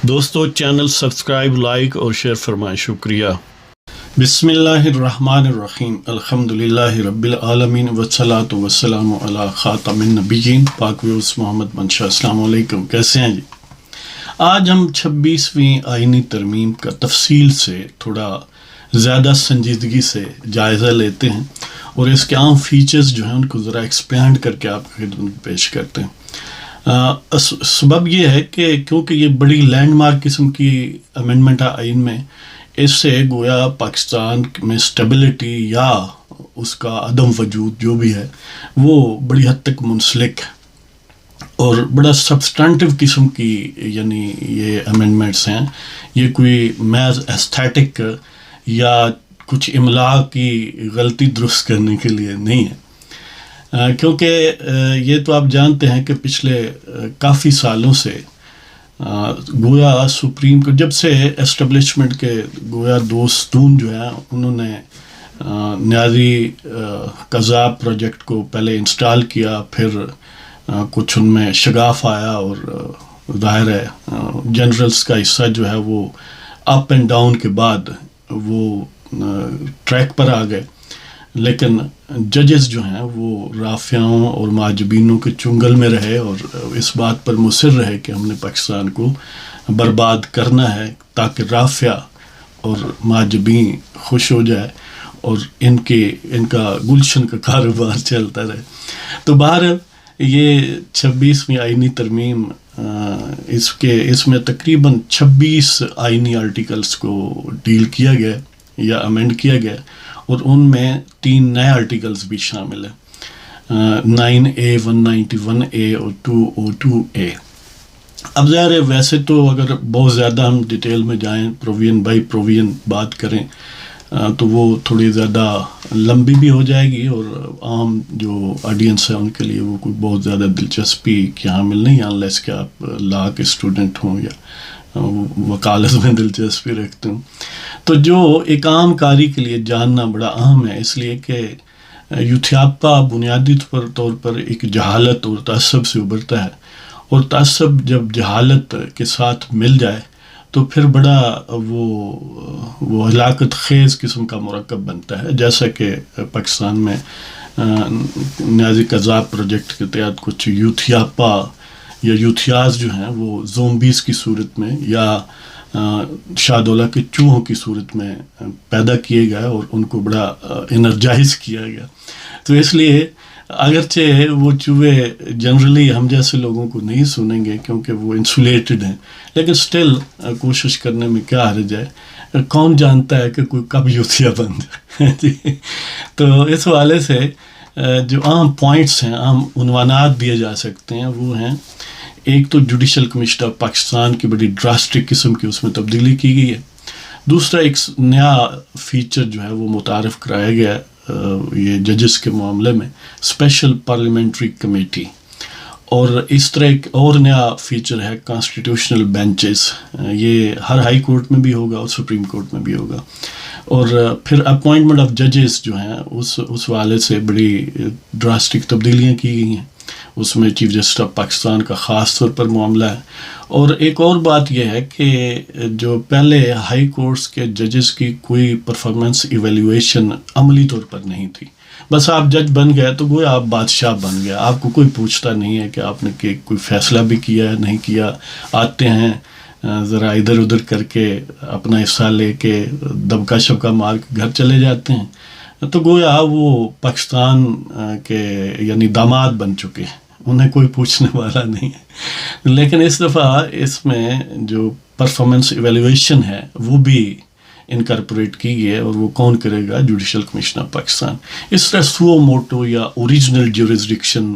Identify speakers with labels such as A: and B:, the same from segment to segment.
A: دوستو channel subscribe like اور share فرمائیں، شکریہ۔ بسم اللہ الرحمن الرحیم، الحمدللہ رب العالمین والصلاة والسلام علی خاتم النبیین، پاک ویوس محمد منشا۔ السلام علیکم، کیسے ہیں جی؟ آج ہم 26ویں آئینی ترمیم کا تفصیل سے تھوڑا زیادہ سنجیدگی سے جائزہ لیتے ہیں اور اس کے عام فیچرز جو ہیں ان کو ذرا ایکسپینڈ کر کے آپ کی خدمت میں پیش کرتے ہیں۔ سبب یہ ہے کہ کیونکہ یہ بڑی لینڈ مارک قسم کی امینڈمنٹ ہے آئین میں، اس سے گویا پاکستان میں اسٹیبلٹی یا اس کا عدم وجود جو بھی ہے وہ بڑی حد تک منسلک ہے اور بڑا سبسٹانٹیو قسم کی یعنی یہ امینڈمنٹس ہیں۔ یہ کوئی محض ایستھیٹک یا کچھ املا کی غلطی درست کرنے کے لیے نہیں ہے، کیونکہ یہ تو آپ جانتے ہیں کہ پچھلے کافی سالوں سے گویا سپریم کو جب سے اسٹیبلشمنٹ کے گویا دو ستون جو ہیں انہوں نے نیازی قضاء پروجیکٹ کو پہلے انسٹال کیا، پھر کچھ ان میں شگاف آیا اور ظاہر ہے جنرلز کا حصہ جو ہے وہ اپ اینڈ ڈاؤن کے بعد وہ ٹریک پر آ گئے، لیکن ججز جو ہیں وہ رافعوں اور معجبینوں کے چنگل میں رہے اور اس بات پر مصر رہے کہ ہم نے پاکستان کو برباد کرنا ہے تاکہ رافع اور معجبین خوش ہو جائے اور ان کا گلشن کا کاروبار چلتا رہے۔ تو بہرحال یہ 26ویں آئینی ترمیم اس میں تقریباً 26 آئینی آرٹیکلز کو ڈیل کیا گیا یا امینڈ کیا گیا اور ان میں 3 نئے آرٹیکلز بھی شامل ہیں، 9A 191A اور 202A۔ اب ظاہر ہے ویسے تو اگر بہت زیادہ ہم ڈیٹیل میں جائیں پروویژن بائی پروویژن بات کریں تو وہ تھوڑی زیادہ لمبی بھی ہو جائے گی اور عام جو آڈینس ہے ان کے لیے وہ کوئی بہت زیادہ دلچسپی کی حامل نہیں، انلیس کہ آپ لا کے اسٹوڈنٹ ہوں یا وکالت میں دلچسپی رکھتے ہوں۔ تو جو ایک عام قاری کے لیے جاننا بڑا اہم ہے، اس لیے کہ یوتھیاپا بنیادی طور پر ایک جہالت اور تعصب سے ابھرتا ہے، اور تعصب جب جہالت کے ساتھ مل جائے تو پھر بڑا وہ ہلاکت خیز قسم کا مرکب بنتا ہے، جیسا کہ پاکستان میں نیازی قضاء پروجیکٹ کے تحت کچھ یوتھیاپا یا یوتھیاز جو ہیں وہ زومبیز کی صورت میں یا شادولہ کے چوہوں کی صورت میں پیدا کیے گئے اور ان کو بڑا انرجائز کیا گیا۔ تو اس لیے اگرچہ وہ چوہے جنرلی ہم جیسے لوگوں کو نہیں سنیں گے کیونکہ وہ انسولیٹڈ ہیں، لیکن سٹل کوشش کرنے میں کیا حرج ہے، کون جانتا ہے کہ کوئی کب یوتھیا بن جائے۔ تو اس حوالے سے جو عام پوائنٹس ہیں، عام عنوانات دیے جا سکتے ہیں، وہ ہیں ایک تو جوڈیشل کمیشن آف پاکستان کی بڑی ڈراسٹک قسم کی اس میں تبدیلی کی گئی ہے۔ دوسرا ایک نیا فیچر جو ہے وہ متعارف کرایا گیا یہ ججز کے معاملے میں، اسپیشل پارلیمنٹری کمیٹی، اور اس طرح ایک اور نیا فیچر ہے کانسٹیٹیوشنل بینچز، یہ ہر ہائی کورٹ میں بھی ہوگا اور سپریم کورٹ میں بھی ہوگا، اور پھر اپوائنٹمنٹ آف ججز جو ہیں اس حوالے سے بڑی ڈراسٹک تبدیلیاں کی گئی ہیں، اس میں چیف جسٹس آف پاکستان کا خاص طور پر معاملہ ہے۔ اور ایک اور بات یہ ہے کہ جو پہلے ہائی کورٹس کے ججز کی کوئی پرفارمنس ایویلیویشن عملی طور پر نہیں تھی، بس آپ جج بن گئے تو گویا آپ بادشاہ بن گئے، آپ کو کوئی پوچھتا نہیں ہے کہ آپ نے کوئی فیصلہ بھی کیا ہے نہیں کیا، آتے ہیں ذرا ادھر ادھر کر کے اپنا حصہ لے کے دبکا شبکا مار کے گھر چلے جاتے ہیں، تو گویا وہ پاکستان کے یعنی داماد بن چکے ہیں، انہیں کوئی پوچھنے والا نہیں ہے۔ لیکن اس دفعہ اس میں جو پرفارمنس ایویلیویشن ہے وہ بھی انکارپوریٹ کی گئی ہے، اور وہ کون کرے گا؟ Judicial commission of Pakistan. اس طرح سو موٹو یا اوریجنل جیورسڈکشن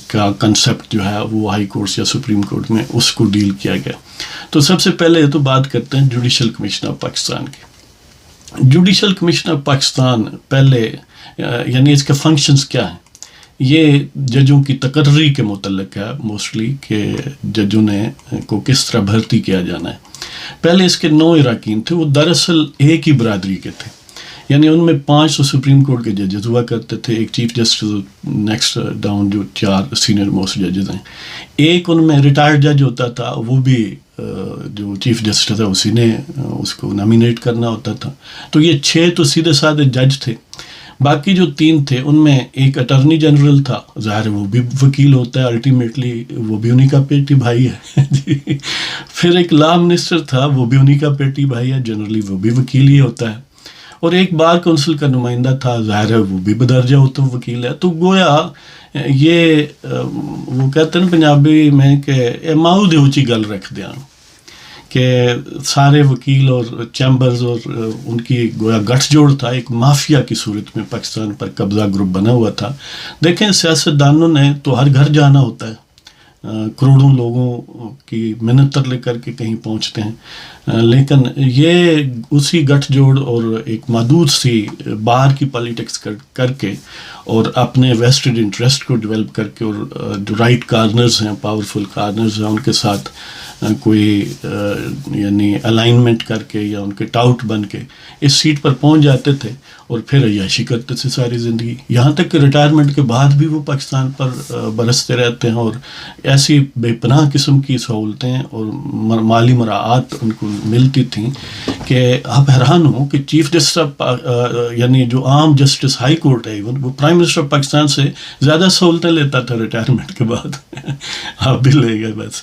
A: کا کنسیپٹ جو ہے وہ ہائی کورٹس یا سپریم کورٹ میں اس کو ڈیل کیا گیا۔ تو سب سے پہلے تو بات کرتے ہیں جوڈیشل کمیشن آف پاکستان کی۔ جوڈیشل کمیشن آف پاکستان پہلے یعنی اس کے فنکشنز کیا ہیں؟ یہ ججوں کی تقرری کے متعلق ہے موسٹلی کہ ججوں کو کس طرح بھرتی کیا جانا ہے۔ پہلے اس کے 9 اراکین تھے، وہ دراصل ایک ہی برادری کے تھے، یعنی ان میں 5 تو سپریم کورٹ کے ججز ہوا کرتے تھے، ایک چیف جسٹس، نیکسٹ ڈاؤن جو 4 سینئر موسٹ ججز ہیں، ایک ان میں ریٹائرڈ جج ہوتا تھا، وہ بھی جو چیف جسٹس تھا اسی نے اس کو نامینیٹ کرنا ہوتا تھا. تو یہ 6 تو سیدھے سادھے جج تھے. باقی جو 3 تھے ان میں ایک اٹارنی جنرل تھا، ظاہر ہے وہ بھی وکیل ہوتا ہے الٹیمیٹلی، وہ بھی انہی کا پیٹی بھائی ہے جی. پھر ایک لا منسٹر تھا، وہ بھی انہی کا پیٹی بھائی ہے، جنرلی وہ بھی وکیل ہی ہوتا ہے. اور ایک بار کونسل کا نمائندہ تھا، ظاہر ہے وہ بھی بدرجہ ہوتا وکیل ہے. تو گویا یہ وہ کہتے ہیں نا پنجابی میں کہ ماؤ دے اونچی گل رکھ دیاں، کہ سارے وکیل اور چیمبرز اور ان کی گویا گٹھ جوڑ تھا، ایک مافیا کی صورت میں پاکستان پر قبضہ گروپ بنا ہوا تھا. دیکھیں سیاستدانوں نے تو ہر گھر جانا ہوتا ہے، کروڑوں لوگوں کی منت لے کر کے کہیں پہنچتے ہیں، لیکن یہ اسی گٹھ جوڑ اور ایک محدود سی باہر کی پالیٹکس کر کے اور اپنے ویسٹڈ انٹرسٹ کو ڈیولپ کر کے، اور جو رائٹ کارنرز ہیں، پاورفل کارنرز ہیں، ان کے ساتھ کوئی یعنی الائنمنٹ کر کے یا ان کے ٹاؤٹ بن کے اس سیٹ پر پہنچ جاتے تھے اور پھر عیاشی کرتے تھے ساری زندگی. یہاں تک کہ ریٹائرمنٹ کے بعد بھی وہ پاکستان پر برستے رہتے ہیں، اور ایسی بے پناہ قسم کی سہولتیں اور مالی مراعات ان کو ملتی تھیں کہ آپ حیران ہوں کہ چیف جسٹس یعنی جو عام جسٹس ہائی کورٹ ہے ایون، وہ پرائم منسٹر آف پاکستان سے زیادہ سہولتیں لیتا تھا ریٹائرمنٹ کے بعد. آپ بھی لے گئے بس.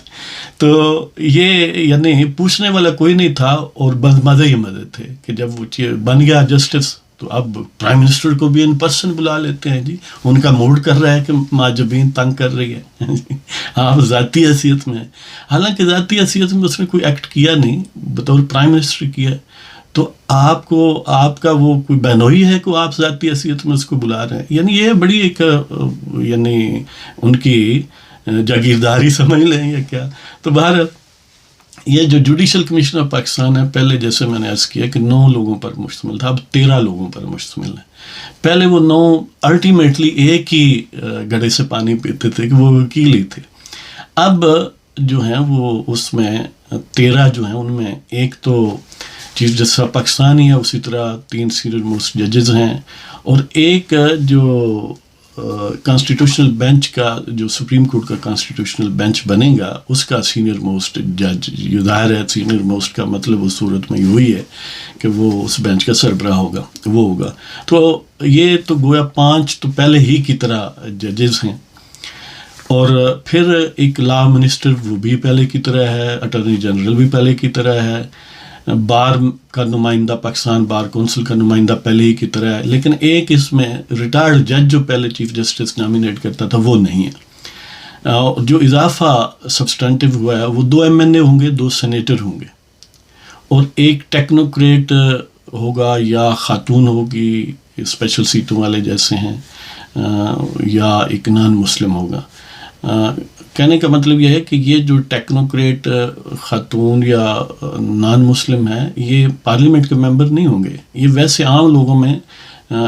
A: تو یہ یعنی پوچھنے والا کوئی نہیں تھا، اور بس مزے ہی مزے تھے کہ جب وہ بن گیا جسٹس تو اب پرائم منسٹر کو بھی ان پرسن بلا لیتے ہیں جی. ان کا موڈ کر رہا ہے کہ معجبین تنگ کر رہی ہے آپ ذاتی حیثیت میں، حالانکہ ذاتی حیثیت میں اس نے کوئی ایکٹ کیا نہیں، بطور پرائم منسٹر کیا. تو آپ کا وہ کوئی بہنوئی ہے کہ آپ ذاتی حیثیت میں اس کو بلا رہے ہیں. یعنی یہ بڑی ایک یعنی ان کی جاگیرداری سمجھ لیں یا کیا. تو بہرحال یہ جو جوڈیشل کمیشن آف پاکستان ہے، پہلے جیسے میں نے عرض کیا کہ 9 لوگوں پر مشتمل تھا، اب 13 لوگوں پر مشتمل ہے. پہلے وہ 9 الٹیمیٹلی ایک ہی گڑھے سے پانی پیتے تھے کہ وہ وکیل ہی تھے. اب جو ہیں وہ اس میں 13 جو ہیں ان میں ایک تو چیف جسٹس آف پاکستان ہی ہے، اسی طرح 3 سینئر موسٹ ججز ہیں، اور ایک جو کانسٹیٹیوشنل بینچ کا، جو سپریم کورٹ کا کانسٹیٹیوشنل بینچ بنے گا، اس کا سینئر موسٹ جج. یہ ظاہر ہے سینئر موسٹ کا مطلب اس صورت میں یہی ہے کہ وہ اس بینچ کا سربراہ ہوگا، وہ ہوگا. تو یہ تو گویا 5 تو پہلے ہی کی طرح ججز ہیں. اور پھر ایک لا منسٹر، وہ بھی پہلے کی طرح ہے، اٹارنی جنرل بھی پہلے کی طرح ہے، بار کا نمائندہ، پاکستان بار کونسل کا نمائندہ پہلے ہی کی طرح ہے. لیکن ایک اس میں ریٹائرڈ جج جو پہلے چیف جسٹس نامینیٹ کرتا تھا وہ نہیں ہے. جو اضافہ سبسٹنٹیو ہوا ہے وہ 2 MNA ہوں گے، 2 سینیٹر ہوں گے، اور ایک ٹیکنوکریٹ ہوگا یا خاتون ہوگی، اسپیشل سیٹوں والے جیسے ہیں، یا ایک نان مسلم ہوگا. کہنے کا مطلب یہ ہے کہ یہ جو ٹیکنوکریٹ خاتون یا نان مسلم ہیں، یہ پارلیمنٹ کے ممبر نہیں ہوں گے. یہ ویسے عام لوگوں میں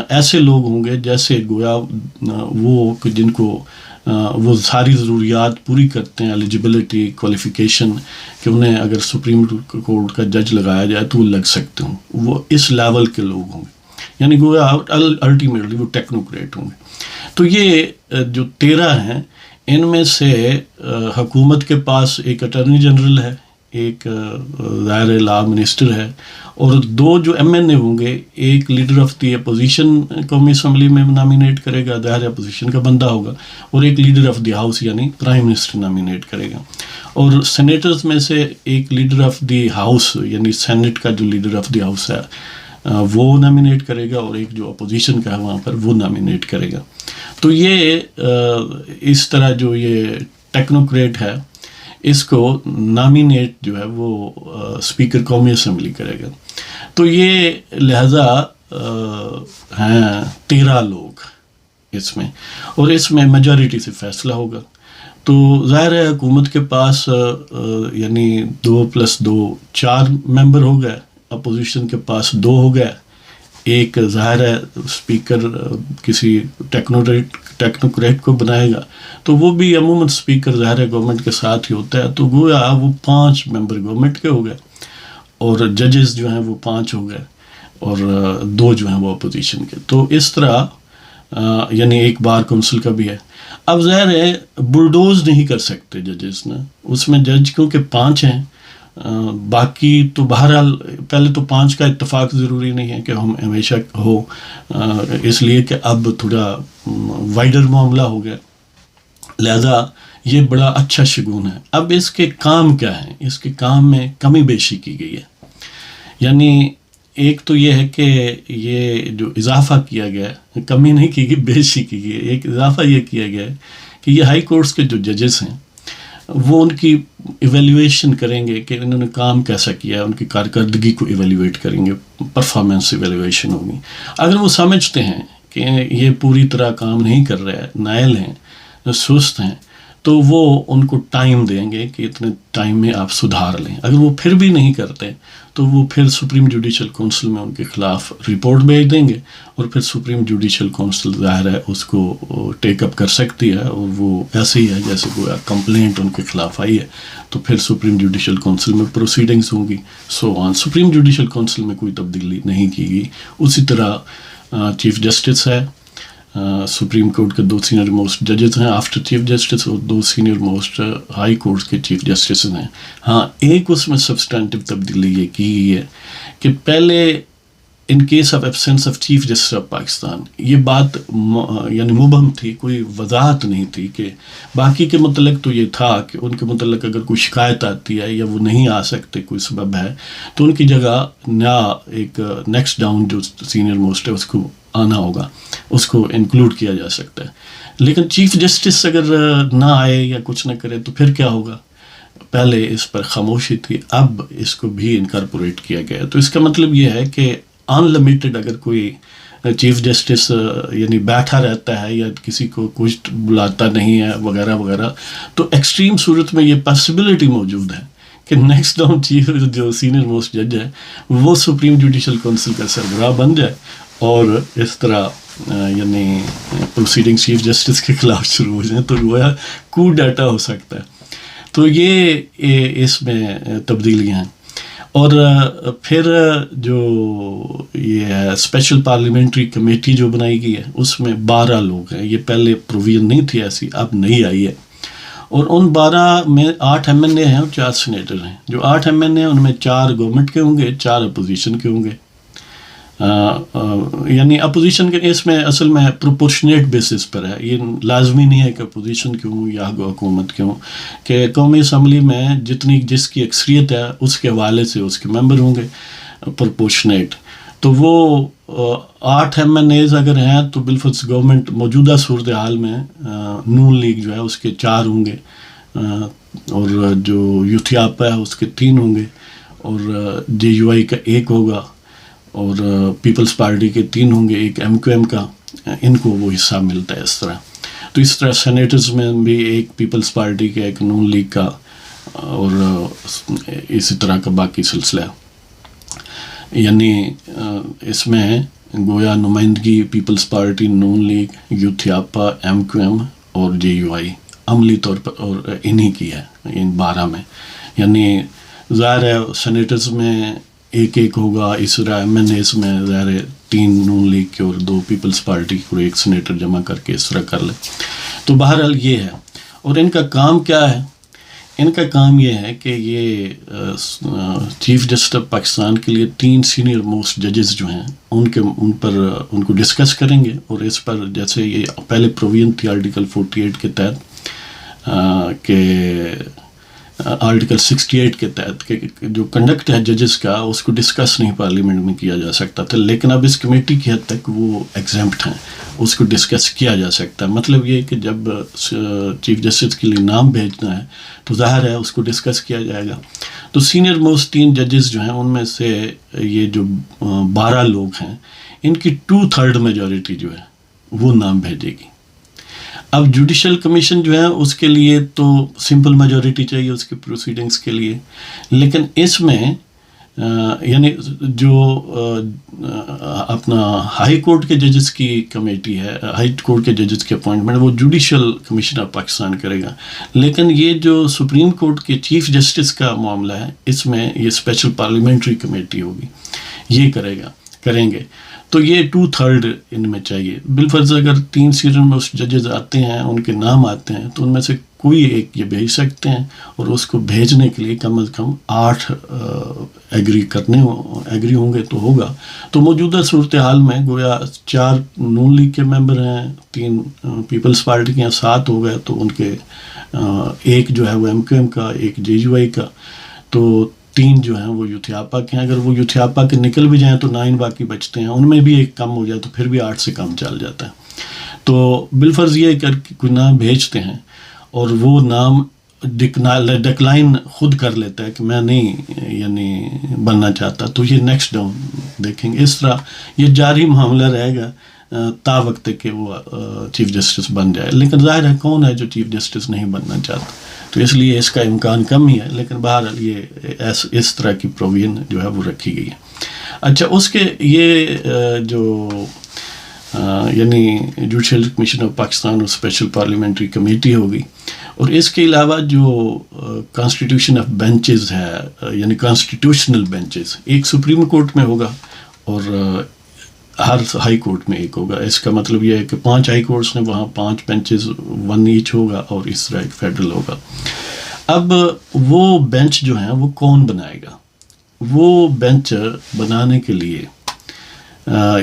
A: ایسے لوگ ہوں گے جیسے گویا وہ جن کو وہ ساری ضروریات پوری کرتے ہیں، ایلیجبلٹی، کوالیفیکیشن، کہ انہیں اگر سپریم کورٹ کا جج لگایا جائے تو وہ لگ سکتے ہوں، وہ اس لیول کے لوگ ہوں گے. یعنی گویا الٹیمیٹلی وہ ٹیکنوکریٹ ہوں گے. تو یہ جو 13 ہیں، ان میں سے حکومت کے پاس ایک اٹارنی جنرل ہے، ایک ظاہر لا منسٹر ہے، اور 2 جو MNA ہوں گے، ایک لیڈر آف دی اپوزیشن قومی اسمبلی میں نامینیٹ کرے گا، ظاہر اپوزیشن کا بندہ ہوگا، اور ایک لیڈر آف دی ہاؤس یعنی پرائم منسٹر نامینیٹ کرے گا. اور سینیٹرز میں سے ایک لیڈر آف دی ہاؤس یعنی سینٹ کا جو لیڈر آف دی ہاؤس ہے وہ نامینیٹ کرے گا، اور ایک جو اپوزیشن کا ہے وہاں پر وہ نامینیٹ کرے گا. تو یہ اس طرح جو یہ ٹیکنوکریٹ ہے، اس کو نامینیٹ جو ہے وہ اسپیکر قومی اسمبلی کرے گا. تو یہ لہذا ہیں 13 لوگ اس میں، اور اس میں میجارٹی سے فیصلہ ہوگا. تو ظاہر ہے حکومت کے پاس یعنی 2 + 2 4 ممبر ہو گئے، اپوزیشن کے پاس 2 ہو گئے، ایک ظاہر ہے اسپیکر کسی ٹیکنوکریٹ کو بنائے گا، تو وہ بھی عموماً اسپیکر ظاہر ہے گورنمنٹ کے ساتھ ہی ہوتا ہے. تو گویا وہ 5 ممبر گورنمنٹ کے ہو گئے، اور ججز جو ہیں وہ 5 ہو گئے. اور 2 جو ہیں وہ اپوزیشن کے. تو اس طرح یعنی ایک بار کونسل کا بھی ہے. اب ظاہر ہے بلڈوز نہیں کر سکتے ججز نا، اس میں جج کیونکہ 5 ہیں، باقی تو بہرحال پہلے تو 5 کا اتفاق ضروری نہیں ہے کہ ہم ہمیشہ ہو، اس لیے کہ اب تھوڑا وائڈر معاملہ ہو گیا، لہذا یہ بڑا اچھا شگون ہے. اب اس کے کام کیا ہیں؟ اس کے کام میں کمی بیشی کی گئی ہے. یعنی ایک تو یہ ہے کہ یہ جو اضافہ کیا گیا ہے، کمی نہیں کی گئی، بیشی کی گئی ہے. ایک اضافہ یہ کیا گیا ہے کہ یہ ہائی کورٹس کے جو ججز ہیں وہ ان کی ایویلیویشن کریں گے کہ انہوں نے کام کیسا کیا ہے، ان کی کارکردگی کو ایویلیویٹ کریں گے، پرفارمنس ایویلیویشن ہوگی. اگر وہ سمجھتے ہیں کہ یہ پوری طرح کام نہیں کر رہا ہے، نائل ہیں، سست ہیں، تو وہ ان کو ٹائم دیں گے کہ اتنے ٹائم میں آپ سدھار لیں. اگر وہ پھر بھی نہیں کرتے تو وہ پھر سپریم جوڈیشل کونسل میں ان کے خلاف رپورٹ بھیج دیں گے، اور پھر سپریم جوڈیشل کونسل ظاہر ہے اس کو ٹیک اپ کر سکتی ہے، اور وہ ایسے ہی ہے جیسے کوئی کمپلینٹ ان کے خلاف آئی ہے تو پھر سپریم جوڈیشل کونسل میں پروسیڈنگز ہوں گی. سو آن سپریم جوڈیشل کونسل میں کوئی تبدیلی نہیں کی گئی. اسی طرح چیف جسٹس ہے، سپریم کورٹ کے 2 سینئر موسٹ ججز ہیں آفٹر چیف جسٹس، اور 2 سینئر موسٹ ہائی کورٹ کے چیف جسٹس ہیں. ہاں ایک اس میں سبسٹینٹیو تبدیلی یہ کی گئی ہے کہ پہلے in case of absence of chief justice of Pakistan یہ بات یعنی مبہم تھی، کوئی وضاحت نہیں تھی. کہ باقی کے متعلق تو یہ تھا کہ ان کے متعلق اگر کوئی شکایت آتی ہے یا وہ نہیں آ سکتے، کوئی سبب ہے، تو ان کی جگہ نیا ایک نیکسٹ ڈاؤن جو سینئر موسٹ ہے اس کو آنا ہوگا، اس کو انکلوڈ کیا جا سکتا ہے. لیکن چیف جسٹس اگر نہ آئے یا کچھ نہ کرے تو پھر کیا ہوگا؟ پہلے اس پر خاموشی تھی، اب اس کو بھی انکارپوریٹ کیا گیا. تو اس کا مطلب یہ ہے کہ ان لمیٹڈ اگر کوئی چیف جسٹس یعنی بیٹھا رہتا ہے یا کسی کو کچھ بلاتا نہیں ہے وغیرہ وغیرہ، تو ایکسٹریم صورت میں یہ پاسبلٹی موجود ہے کہ نیکسٹ ڈاؤن چیف جو سینئر موسٹ جج ہے وہ سپریم جوڈیشل کونسل کا سربراہ بن جائے، اور اس طرح یعنی پروسیڈنگ چیف جسٹس کے خلاف شروع ہو جائیں، تو گویا کو ڈیٹا ہو سکتا ہے. تو یہ اس میں تبدیلیاں ہیں. اور پھر جو یہ اسپیشل پارلیمنٹری کمیٹی جو بنائی گئی ہے اس میں 12 لوگ ہیں. یہ پہلے پروویژن نہیں تھی ایسی، اب نہیں آئی ہے. اور ان 12 میں 8 ایم این اے ہیں اور 4 سینیٹر ہیں. جو 8 ایم این اے ہیں ان میں 4 گورنمنٹ کے ہوں گے، 4 اپوزیشن کے ہوں گے. یعنی اپوزیشن کے اس میں اصل میں پروپورشنیٹ بیسس پر ہے، یہ لازمی نہیں ہے کہ اپوزیشن کیوں یا حکومت کیوں، کہ قومی اسمبلی میں جس کی اکثریت ہے اس کے حوالے سے اس کے ممبر ہوں گے پروپورشنیٹ. تو وہ 8 ایم این ایز اگر ہیں تو بالفرض گورنمنٹ موجودہ صورتحال میں نون لیگ جو ہے اس کے 4 ہوں گے، اور جو یوتھیاپا ہے اس کے 3 ہوں گے، اور جے یو آئی کا 1 ہوگا، اور پیپلز پارٹی کے 3 ہوں گے، 1 ایم کیو ایم کا. ان کو وہ حصہ ملتا ہے اس طرح. تو اس طرح سینیٹرز میں بھی 1 پیپلز پارٹی کا، 1 نون لیگ کا، اور اسی طرح کا باقی سلسلہ. یعنی اس میں گویا نمائندگی پیپلز پارٹی، نون لیگ، یوتھیاپا، ایم کیو ایم اور جے یو آئی عملی طور پر اور انہی کی ہے ان 12 میں. یعنی ظاہر ہے سینیٹرز میں 1 ہوگا، اس طرح ایم این ایز میں ظاہر 3 نون لیگ کے اور 2 پیپلز پارٹی کو 1 سینیٹر جمع کر کے اس طرح کر لے. تو بہرحال یہ ہے. اور ان کا کام کیا ہے؟ ان کا کام یہ ہے کہ یہ چیف جسٹس آف پاکستان کے لیے 3 سینئر موسٹ ججز جو ہیں ان کو ڈسکس کریں گے. اور اس پر جیسے یہ پہلے پروویژن تھی آرٹیکل 48 کے تحت کہ آرٹیکل 68 کے تحت کہ جو کنڈکٹ ہے ججز کا اس کو ڈسکس نہیں پارلیمنٹ میں کیا جا سکتا تھا، لیکن اب اس کمیٹی کی حد تک وہ ایگزمپٹ ہیں، اس کو ڈسکس کیا جا سکتا ہے. مطلب یہ کہ جب چیف جسٹس کے لیے نام بھیجنا ہے تو ظاہر ہے اس کو ڈسکس کیا جائے گا. تو سینئر موسٹ 3 ججز جو ہیں ان میں سے یہ جو 12 لوگ ہیں ان کی 2/3 میجورٹی جو ہے وہ نام بھیجے گی. اب جوڈیشل کمیشن جو ہے اس کے لیے تو سمپل میجورٹی چاہیے اس کے پروسیڈنگز کے لیے، لیکن اس میں یعنی جو اپنا ہائی کورٹ کے ججز کی کمیٹی ہے، ہائی کورٹ کے ججز کی اپوائنٹمنٹ وہ جوڈیشل کمیشن آف پاکستان کرے گا. لیکن یہ جو سپریم کورٹ کے چیف جسٹس کا معاملہ ہے اس میں یہ اسپیشل پارلیمنٹری کمیٹی ہوگی، یہ کرے گا. کریں گے تو یہ 2/3 ان میں چاہیے. بالفرض اگر 3 سیزن میں اس ججز آتے ہیں، ان کے نام آتے ہیں، تو ان میں سے کوئی ایک یہ بھیج سکتے ہیں، اور اس کو بھیجنے کے لیے کم از کم 8 ایگری ہوں گے تو ہوگا. تو موجودہ صورتحال میں گویا 4 نون لیگ کے ممبر ہیں، 3 پیپلز پارٹی کے ہیں، 7 ہو گئے. تو ان کے ایک جو ہے وہ MQM کا، ایک JUI کا، تو 3 جو ہیں وہ یوتھیاپا کے ہیں. اگر وہ یوتھیاپا کے نکل بھی جائیں تو 9 باقی بچتے ہیں، ان میں بھی ایک کم ہو جائے تو پھر بھی 8 سے کم چل جاتا ہے. تو بالفرض یہ کہ کوئی نام بھیجتے ہیں اور وہ نام ڈکلائن خود کر لیتا ہے کہ میں نہیں یعنی بننا چاہتا، تو یہ نیکسٹ ڈاؤن دیکھیں گے. اس طرح یہ جاری معاملہ رہے گا تا وقت کہ وہ چیف جسٹس بن جائے. لیکن ظاہر ہے کون ہے جو چیف جسٹس نہیں بننا چاہتا، تو اس لیے اس کا امکان کم ہی ہے. لیکن بہرحال یہ اس طرح کی پروویژن جو ہے وہ رکھی گئی ہے. اچھا، اس کے یہ جو یعنی جوڈیشل کمیشن آف پاکستان اور اسپیشل پارلیمنٹری کمیٹی ہوگی، اور اس کے علاوہ جو کانسٹیٹیوشن آف بینچز ہے یعنی کانسٹیٹیوشنل بینچز، ایک سپریم کورٹ میں ہوگا اور ہر ہائی کورٹ میں ایک ہوگا. اس کا مطلب یہ ہے کہ 5 ہائی کورٹس ہیں، وہاں 5 بینچز 1 ایچ ہوگا، اور اس طرح ایک فیڈرل ہوگا. اب وہ بینچ جو ہیں وہ کون بنائے گا؟ وہ بینچ بنانے کے لیے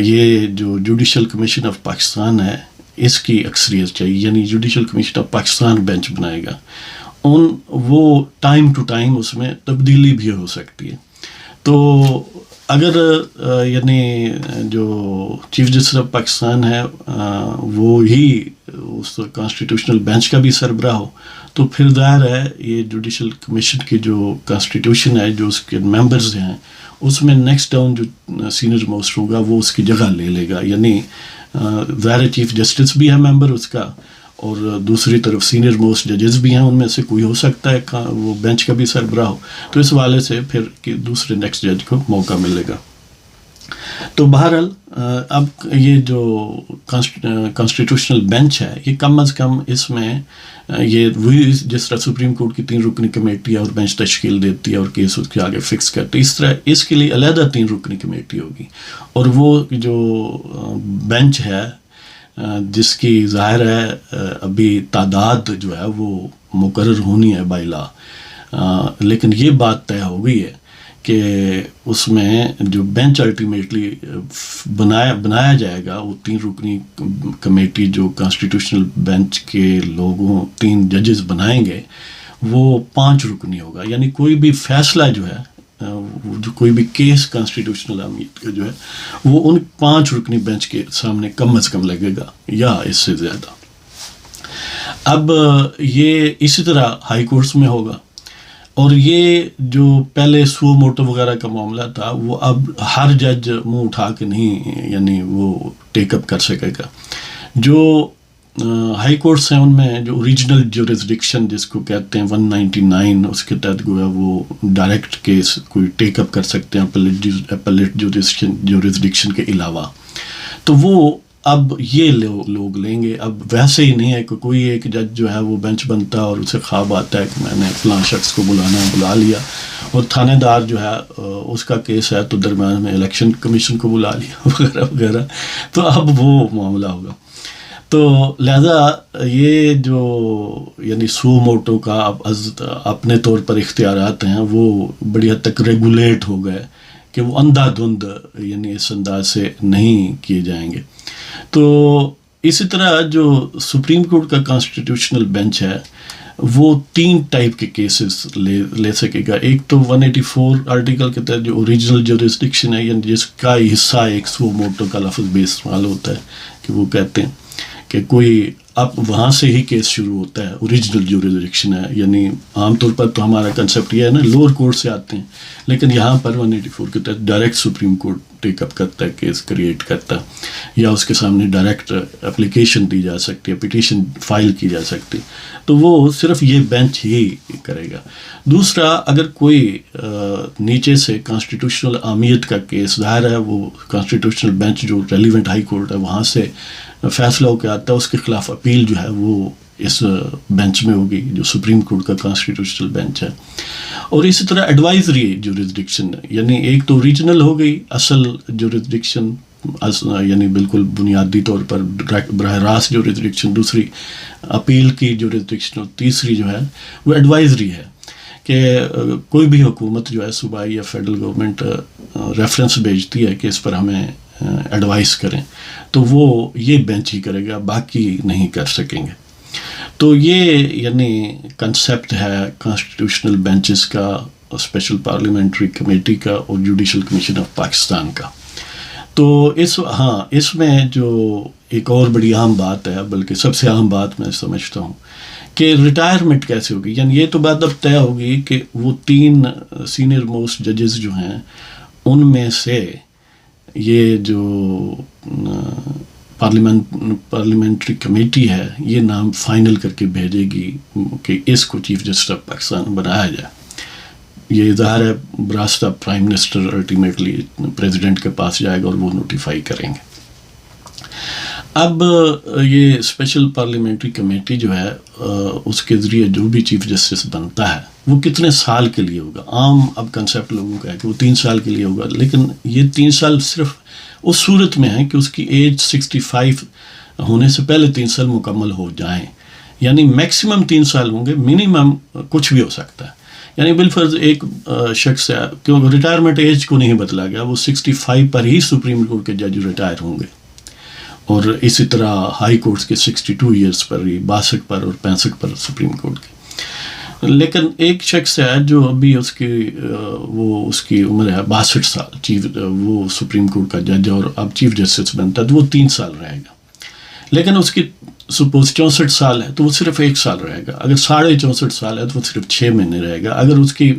A: یہ جو جوڈیشل کمیشن آف پاکستان ہے اس کی اکثریت چاہیے، یعنی judicial commission of Pakistan bench بنائے گا. وہ ٹائم ٹو ٹائم اس میں تبدیلی بھی ہو سکتی ہے. تو اگر یعنی جو چیف جسٹس آف پاکستان ہے وہ ہی اس کانسٹیٹیوشنل بینچ کا بھی سربراہ ہو، تو پھر ظاہر ہے یہ جوڈیشل کمیشن کی جو کانسٹیٹیوشن ہے، جو اس کے ممبرز ہیں، اس میں نیکسٹ ڈاؤن جو سینئر موسٹ ہوگا وہ اس کی جگہ لے لے گا. یعنی ظاہر چیف جسٹس بھی ہے ممبر اس کا، اور دوسری طرف سینئر موسٹ ججز بھی ہیں، ان میں سے کوئی ہو سکتا ہے وہ بینچ کا بھی سربراہ ہو. تو اس حوالے سے پھر کہ دوسرے نیکسٹ جج کو موقع ملے گا. تو بہرحال اب یہ جو کانسٹیٹیوشنل بینچ ہے یہ کم از کم اس میں یہ وہی جس طرح سپریم کورٹ کی 3 رکنی کمیٹی اور بینچ تشکیل دیتی ہے اور کیس اس کے آگے فکس کرتی ہے، اس طرح اس کے لیے علیحدہ 3 رکنی کمیٹی ہوگی. اور وہ جو بینچ ہے جس کی ظاہر ہے ابھی تعداد جو ہے وہ مقرر ہونی ہے بائی لا، لیکن یہ بات طے ہو گئی ہے کہ اس میں جو بینچ الٹیمیٹلی بنایا جائے گا وہ 3 رکنی کمیٹی جو کانسٹیٹیوشنل بینچ کے لوگوں 3 ججز بنائیں گے وہ 5 رکنی ہوگا. یعنی کوئی بھی فیصلہ جو ہے، جو کوئی بھی کیس کانسٹیٹیوشنل اہمیت کا جو ہے وہ ان 5 رکنی بینچ کے سامنے کم از کم لگے گا یا اس سے زیادہ. اب یہ اسی طرح ہائی کورٹس میں ہوگا، اور یہ جو پہلے سو موٹو وغیرہ کا معاملہ تھا وہ اب ہر جج منہ اٹھا کے نہیں یعنی وہ ٹیک اپ کر سکے گا. جو ہائی کورٹس ہیں ان میں جو اوریجنل جورسڈکشن جس کو کہتے ہیں 199 اس کے تحت گویا وہ ڈائریکٹ کیس کوئی ٹیک اپ کر سکتے ہیں اپلیٹ جورسڈکشن کے علاوہ، تو وہ اب یہ لوگ لیں گے. اب ویسے ہی نہیں ہے کہ کوئی ایک جج جو ہے وہ بینچ بنتا ہے اور اسے خواب آتا ہے کہ میں نے فلاں شخص کو بلا لیا، اور تھانے دار جو ہے اس کا کیس ہے تو درمیان میں الیکشن کمیشن کو بلا لیا وغیرہ وغیرہ. تو اب وہ معاملہ ہوگا. تو لہذا یہ جو یعنی سو موٹو کا اپنے طور پر اختیارات ہیں وہ بڑی حد تک ریگولیٹ ہو گئے کہ وہ اندھا دھند یعنی اس انداز سے نہیں کیے جائیں گے. تو اسی طرح جو سپریم کورٹ کا کانسٹیٹیوشنل بینچ ہے وہ 3 ٹائپ کے کیسز لے سکے گا. ایک تو 184 آرٹیکل کے تحت جو اوریجنل جورسڈکشن ہے، یعنی جس کا حصہ ایک سو موٹو کا لفظ بھی استعمال ہوتا ہے کہ وہ کہتے ہیں کہ کوئی اب وہاں سے ہی کیس شروع ہوتا ہے، اوریجنل جورسڈکشن ہے. یعنی عام طور پر تو ہمارا کنسیپٹ یہ ہے نا لوور کورٹ سے آتے ہیں، لیکن یہاں پر 184 کے تحت ڈائریکٹ سپریم کورٹ ٹیک اپ کرتا ہے، کیس کریٹ کرتا ہے، یا اس کے سامنے ڈائریکٹ اپلیکیشن دی جا سکتی ہے، پٹیشن فائل کی جا سکتی. تو وہ صرف یہ بینچ ہی کرے گا. دوسرا، اگر کوئی نیچے سے کانسٹیٹیوشنل اہمیت کا کیس ظاہر ہے وہ کانسٹیٹیوشنل بینچ جو ریلیونٹ ہائی کورٹ ہے وہاں سے فیصلہ ہو کے آتا ہے، اس کے خلاف اپیل جو ہے وہ اس بینچ میں ہوگی جو سپریم کورٹ کا کانسٹیٹیوشنل بینچ ہے. اور اسی طرح ایڈوائزری جورسڈکشن، یعنی ایک تو ریجنل ہو گئی اصل جورسڈکشن، یعنی بالکل بنیادی طور پر براہ راست جورسڈکشن، دوسری اپیل کی جورسڈکشن، اور تیسری جو ہے وہ ایڈوائزری ہے کہ کوئی بھی حکومت جو ہے صوبائی یا فیڈرل گورنمنٹ ریفرنس بھیجتی ہے کہ اس پر ہمیں ایڈوائز کریں، تو وہ یہ بینچ ہی کرے گا، باقی نہیں کر سکیں گے. تو یہ یعنی کنسیپٹ ہے کانسٹیٹیوشنل بینچز کا، اسپیشل پارلیمنٹری کمیٹی کا اور جوڈیشل کمیشن آف پاکستان کا. تو اس میں جو ایک اور بڑی اہم بات ہے، بلکہ سب سے اہم بات میں سمجھتا ہوں کہ ریٹائرمنٹ کیسے ہوگی. یعنی یہ تو بات اب طے ہوگی کہ وہ 3 سینئر موسٹ ججز جو ہیں ان میں سے یہ جو پارلیمنٹری کمیٹی ہے یہ نام فائنل کر کے بھیجے گی کہ اس کو چیف جسٹس آف پاکستان بنایا جائے. یہ ظاہر ہے براستہ پرائم منسٹر الٹیمیٹلی پریزیڈنٹ کے پاس جائے گا اور وہ نوٹیفائی کریں گے. اب یہ اسپیشل پارلیمنٹری کمیٹی جو ہے اس کے ذریعے جو بھی چیف جسٹس بنتا ہے وہ کتنے سال کے لیے ہوگا. عام اب کنسیپٹ لوگوں کا ہے کہ وہ 3 سال کے لیے ہوگا، لیکن یہ 3 سال صرف اس صورت میں ہے کہ اس کی ایج 65 ہونے سے پہلے 3 سال مکمل ہو جائیں. یعنی میکسیمم 3 سال ہوں گے، منیمم کچھ بھی ہو سکتا ہے. یعنی بالفرض ایک شخص ہے، کیونکہ ریٹائرمنٹ ایج کو نہیں بدلا گیا، وہ 65 پر ہی سپریم کورٹ کے جج ریٹائر ہوں گے، اور اسی طرح ہائی کورٹس کے 62 ایئرس پر ہی، 62 پر اور 65 پر سپریم کورٹ کے. لیکن ایک شخص ہے جو ابھی اس کی عمر ہے 62 سال، وہ سپریم کورٹ کا جج اور اب چیف جسٹس بنتا ہے، تو وہ 3 سال رہے گا. لیکن اس کی سپوز 64 سال ہے تو وہ صرف 1 سال رہے گا. اگر 64.5 سال ہے تو وہ صرف 6 مہینے رہے گا. اگر اس کی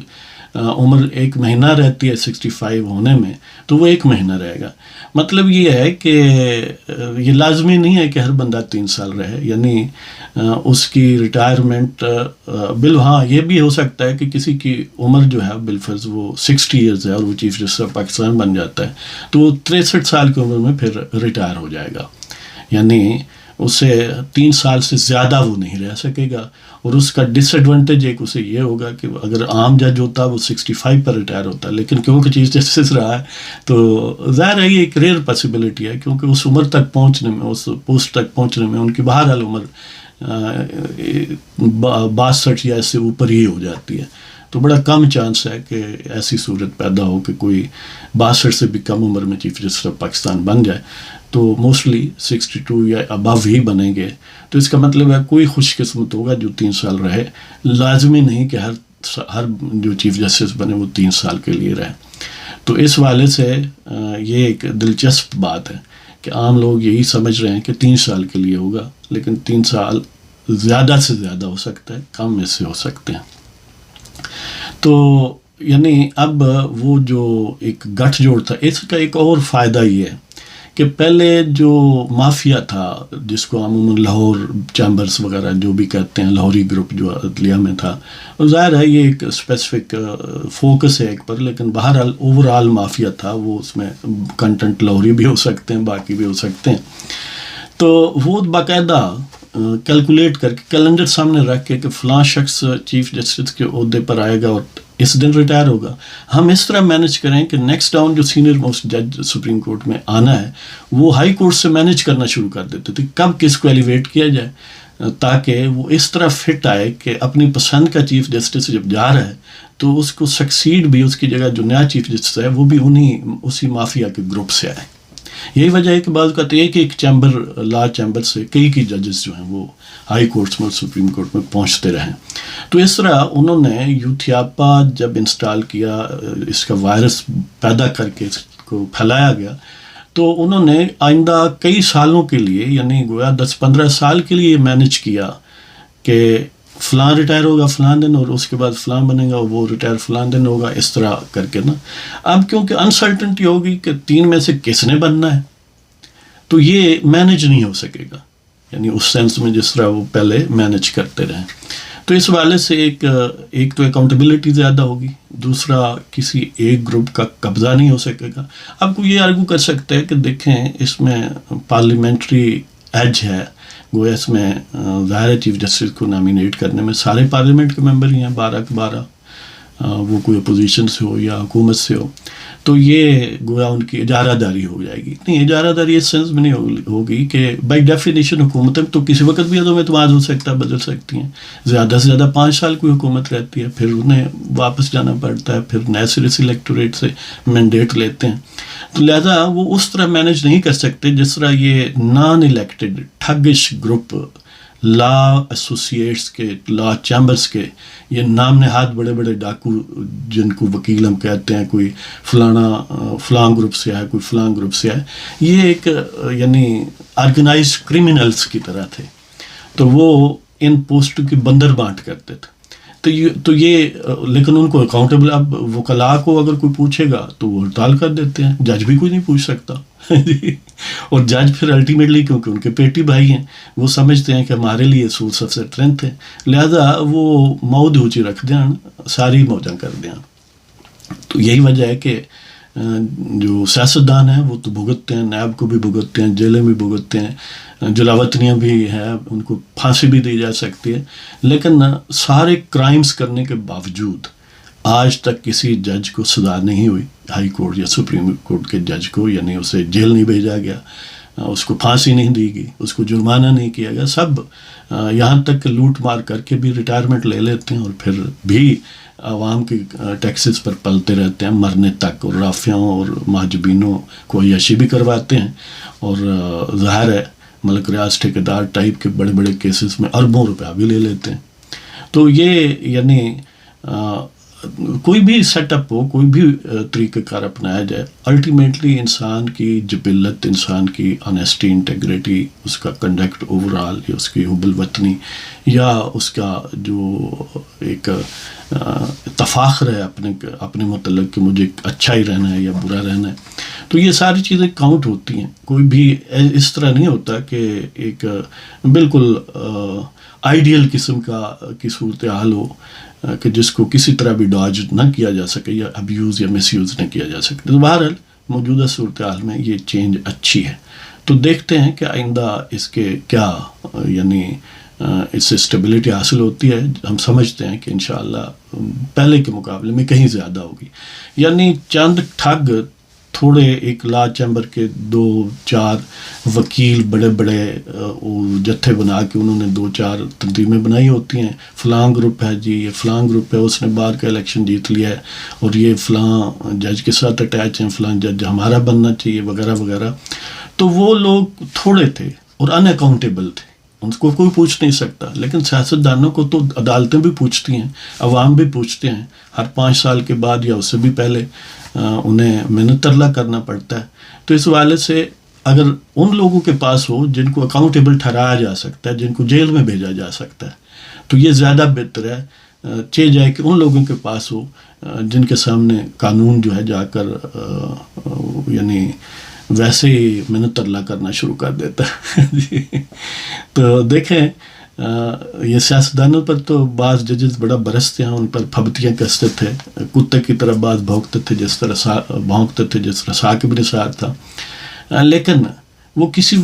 A: عمر 1 مہینہ رہتی ہے 65 ہونے میں تو وہ 1 مہینہ رہے گا. مطلب یہ ہے کہ یہ لازمی نہیں ہے کہ ہر بندہ 3 سال رہے. یعنی اس کی ریٹائرمنٹ ہاں یہ بھی ہو سکتا ہے کہ کسی کی عمر جو ہے بالفرض وہ 60 ایئرز ہے اور وہ چیف جسٹس آف پاکستان بن جاتا ہے تو وہ 63 سال کی عمر میں پھر ریٹائر ہو جائے گا. یعنی اسے 3 سال سے زیادہ وہ نہیں رہ سکے گا. اور اس کا ڈس ایڈوانٹیج ایک اسے یہ ہوگا کہ اگر عام جج ہوتا وہ 65 پر ریٹائر ہوتا، لیکن کیونکہ چیف جسٹس رہا ہے تو ظاہر ہے یہ ایک ریئر پاسبلٹی ہے، کیونکہ اس عمر تک پہنچنے میں، اس پوسٹ تک پہنچنے میں ان کی بہرحال عمر 62 یا اس سے اوپر ہی ہو جاتی ہے. تو بڑا کم چانس ہے کہ ایسی صورت پیدا ہو کہ کوئی 62 سے بھی کم عمر میں چیف جسٹس آف پاکستان بن جائے. تو موسٹلی 62 یا ابو ہی بنیں گے. تو اس کا مطلب ہے کوئی خوش قسمت ہوگا جو 3 سال رہے. لازمی نہیں کہ ہر جو چیف جسٹس بنے وہ 3 سال کے لیے رہے. تو اس والے سے یہ ایک دلچسپ بات ہے کہ عام لوگ یہی سمجھ رہے ہیں کہ 3 سال کے لیے ہوگا، لیکن 3 سال زیادہ سے زیادہ ہو سکتا ہے، کم میں سے ہو سکتے ہیں. تو یعنی اب وہ جو ایک گٹھ جوڑ تھا، اس کا ایک اور فائدہ یہ ہے کہ پہلے جو مافیا تھا جس کو عموماً لاہور چیمبرز وغیرہ جو بھی کہتے ہیں، لاہوری گروپ جو عدلیہ میں تھا، ظاہر ہے یہ ایک اسپیسیفک فوکس ہے ایک پر، لیکن بہرحال اوور آل مافیا تھا. وہ اس میں کنٹینٹ لاہوری بھی ہو سکتے ہیں، باقی بھی ہو سکتے ہیں. تو وہ باقاعدہ کیلکولیٹ کر کے کیلنڈر سامنے رکھ کے کہ فلاں شخص چیف جسٹس کے عہدے پر آئے گا اور اس دن ریٹائر ہوگا، ہم اس طرح مینج کریں کہ نیکسٹ ڈاؤن جو سینئر موسٹ جج سپریم کورٹ میں آنا ہے وہ ہائی کورٹ سے مینج کرنا شروع کر دیتے تھے کب کس کو ایلیویٹ کیا جائے، تاکہ وہ اس طرح فٹ آئے کہ اپنی پسند کا چیف جسٹس جب جا رہا ہے تو اس کو سکسیڈ بھی، اس کی جگہ جو نیا چیف جسٹس ہے وہ بھی اسی مافیا کے گروپ سے آئے. یہی وجہ ہے کہ بعض اوقات ایک چیمبر، لا چیمبر سے کئی ججز جو ہیں وہ ہائی کورٹس میں اور سپریم کورٹ میں پہنچتے رہے. تو اس طرح انہوں نے یوتھیاپا جب انسٹال کیا، اس کا وائرس پیدا کر کے اس کو پھیلایا گیا، تو انہوں نے آئندہ کئی سالوں کے لیے، یعنی گویا 10-15 سال کے لیے مینج کیا کہ فلاں ریٹائر ہوگا فلاں دن اور اس کے بعد فلاں بنے گا، وہ ریٹائر فلاں دن ہوگا، اس طرح کر کے نا. اب کیونکہ انسرٹنٹی ہوگی کہ 3 میں سے کس نے بننا ہے، تو یہ مینج نہیں ہو سکے گا، یعنی اس سینس میں جس طرح وہ پہلے مینج کرتے رہے. تو اس والے سے ایک تو اکاؤنٹیبلٹی زیادہ ہوگی، دوسرا کسی ایک گروپ کا قبضہ نہیں ہو سکے گا. اب کوئی یہ آرگو کر سکتا ہے کہ دیکھیں اس میں پارلیمنٹری ایج ہے، گویا اس میں ظاہر ہے چیف جسٹس کو نامینیٹ کرنے میں سارے پارلیمنٹ کے ممبر ہی ہیں، 12 کے 12، وہ کوئی اپوزیشن سے ہو یا حکومت سے ہو، تو یہ گویا ان کی اجارہ داری ہو جائے گی. نہیں، اجارہ داری اس سینس میں نہیں ہوگی کہ بائی ڈیفینیشن حکومتیں تو کسی وقت بھی عدم اعتماد ہو سکتا ہے، بدل سکتی ہیں. زیادہ سے زیادہ 5 سال کوئی حکومت رہتی ہے، پھر انہیں واپس جانا پڑتا ہے، پھر نئے سرے سے الیکٹوریٹ سے مینڈیٹ لیتے ہیں. تو لہذا وہ اس طرح مینیج نہیں کر سکتے جس طرح یہ نان الیکٹڈ ٹھگش گروپ لا ایسوسیٹس کے، لا چیمبرس کے، یہ نام نہاد بڑے بڑے ڈاکو جن کو وکیل ہم کہتے ہیں، کوئی فلاں گروپ سے ہے، کوئی فلاں گروپ سے ہے، یہ ایک یعنی آرگنائز کرمنلز کی طرح تھے. تو وہ ان پوسٹوں کی بندر بانٹ کرتے تھے. تو یہ لیکن ان کو اکاؤنٹیبل، اب وکلاء کو اگر کوئی پوچھے گا تو وہ ہڑتال کر دیتے ہیں، جج بھی کوئی نہیں پوچھ سکتا. اور جج پھر الٹیمیٹلی کیونکہ ان کے پیٹی بھائی ہیں، وہ سمجھتے ہیں کہ ہمارے لیے سورس آف اسٹرینتھ ہے، لہذا وہ مود اونچی رکھ دیں، ساری موجاں کر دیں. تو یہی وجہ ہے کہ جو سیاستدان ہیں وہ تو بھگتتے ہیں، نیب کو بھی بھگتتے ہیں، جیلیں بھی بھگتتے ہیں، جلاوطنیاں بھی ہیں، ان کو پھانسی بھی دی جا سکتی ہے. لیکن سارے کرائمز کرنے کے باوجود آج تک کسی جج کو سزا نہیں ہوئی، ہائی کورٹ یا سپریم کورٹ کے جج کو، یعنی اسے جیل نہیں بھیجا گیا، اس کو پھانسی نہیں دی گئی، اس کو جرمانہ نہیں کیا گیا. سب یہاں تک کہ لوٹ مار کر کے بھی ریٹائرمنٹ لے لیتے ہیں اور پھر بھی عوام کی ٹیکسز پر پلتے رہتے ہیں مرنے تک، اور رافیاؤں اور محجوبینوں کو عیاشی بھی کرواتے ہیں. اور ظاہر ہے ملک ریاض ٹھیکیدار ٹائپ کے بڑے بڑے کیسز میں اربوں روپیہ بھی لے لیتے ہیں. تو یہ یعنی کوئی بھی سیٹ اپ ہو، کوئی بھی طریقہ کار اپنایا جائے، الٹیمیٹلی انسان کی جبلت، انسان کی آنیسٹی، انٹیگریٹی، اس کا کنڈکٹ اوور آل، یا اس کی حب الوطنی، یا اس کا جو ایک تفاخر ہے اپنے متعلق کہ مجھے اچھا ہی رہنا ہے یا برا رہنا ہے، تو یہ ساری چیزیں کاؤنٹ ہوتی ہیں. کوئی بھی اس طرح نہیں ہوتا کہ ایک بالکل آئیڈیل قسم کی صورتحال ہو کہ جس کو کسی طرح بھی ڈاج نہ کیا جا سکے یا ابیوز یا مس یوز نہ کیا جا سکے. تو بہرحال موجودہ صورتحال میں یہ چینج اچھی ہے. تو دیکھتے ہیں کہ آئندہ اس کے کیا یعنی اس سے اسٹیبلٹی حاصل ہوتی ہے. ہم سمجھتے ہیں کہ انشاءاللہ پہلے کے مقابلے میں کہیں زیادہ ہوگی. یعنی چند ٹھگ تھوڑے ایک لا چیمبر کے 2-4 وکیل بڑے بڑے جتھے بنا کے انہوں نے 2-4 تنظیمیں بنائی ہوتی ہیں، فلاں گروپ ہے جی، یہ فلاں گروپ ہے، اس نے بار کا الیکشن جیت لیا ہے اور یہ فلاں جج کے ساتھ اٹیچ ہیں، فلاں جج ہمارا بننا چاہیے وغیرہ وغیرہ. تو وہ لوگ تھوڑے تھے اور ان اکاؤنٹیبل تھے، ان کو کوئی پوچھ نہیں سکتا. لیکن سیاستدانوں کو تو عدالتیں بھی پوچھتی ہیں، عوام بھی پوچھتے ہیں، ہر 5 سال کے بعد یا اس سے بھی پہلے انہیں محنت ترلا کرنا پڑتا ہے. تو اس حوالے سے اگر ان لوگوں کے پاس ہو جن کو اکاؤنٹیبل ٹھہرایا جا سکتا ہے، جن کو جیل میں بھیجا جا سکتا ہے، تو یہ زیادہ بہتر ہے. چاہے جائے کہ ان لوگوں کے پاس ہو جن کے سامنے قانون جو ہے جا کر یعنی ویسے ہی محنت ترلا کرنا شروع کر دیتا ہے. تو دیکھیں یہ سیاستدانوں پر تو بعض ججز بڑا برستے ہیں، ان پر پھبتیاں کستے تھے، کتے کی طرح بعض بھونکتے تھے جس طرح ثاقب نثار تھا. لیکن وہ کسی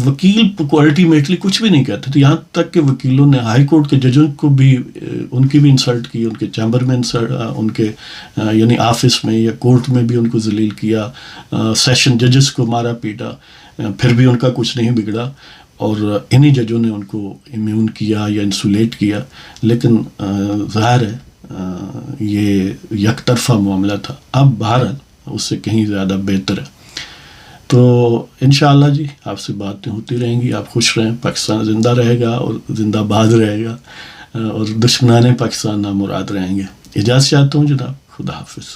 A: وکیل کو الٹیمیٹلی کچھ بھی نہیں کہتے تھے. یہاں تک کہ وکیلوں نے ہائی کورٹ کے ججوں کو بھی ان کی بھی انسلٹ کی، ان کے چیمبر میں ان کے یعنی آفس میں یا کورٹ میں بھی ان کو ذلیل کیا، سیشن ججز کو مارا پیٹا، پھر بھی ان کا کچھ نہیں بگڑا اور انہی ججوں نے ان کو امیون کیا یا انسولیٹ کیا. لیکن ظاہر ہے یہ یک طرفہ معاملہ تھا. اب بھارت اس سے کہیں زیادہ بہتر ہے. تو انشاءاللہ جی آپ سے باتیں ہوتی رہیں گی. آپ خوش رہیں، پاکستان زندہ رہے گا اور زندہ باد رہے گا اور دشمنان پاکستان نامراد رہیں گے. اجازت چاہتا ہوں جناب، خدا حافظ.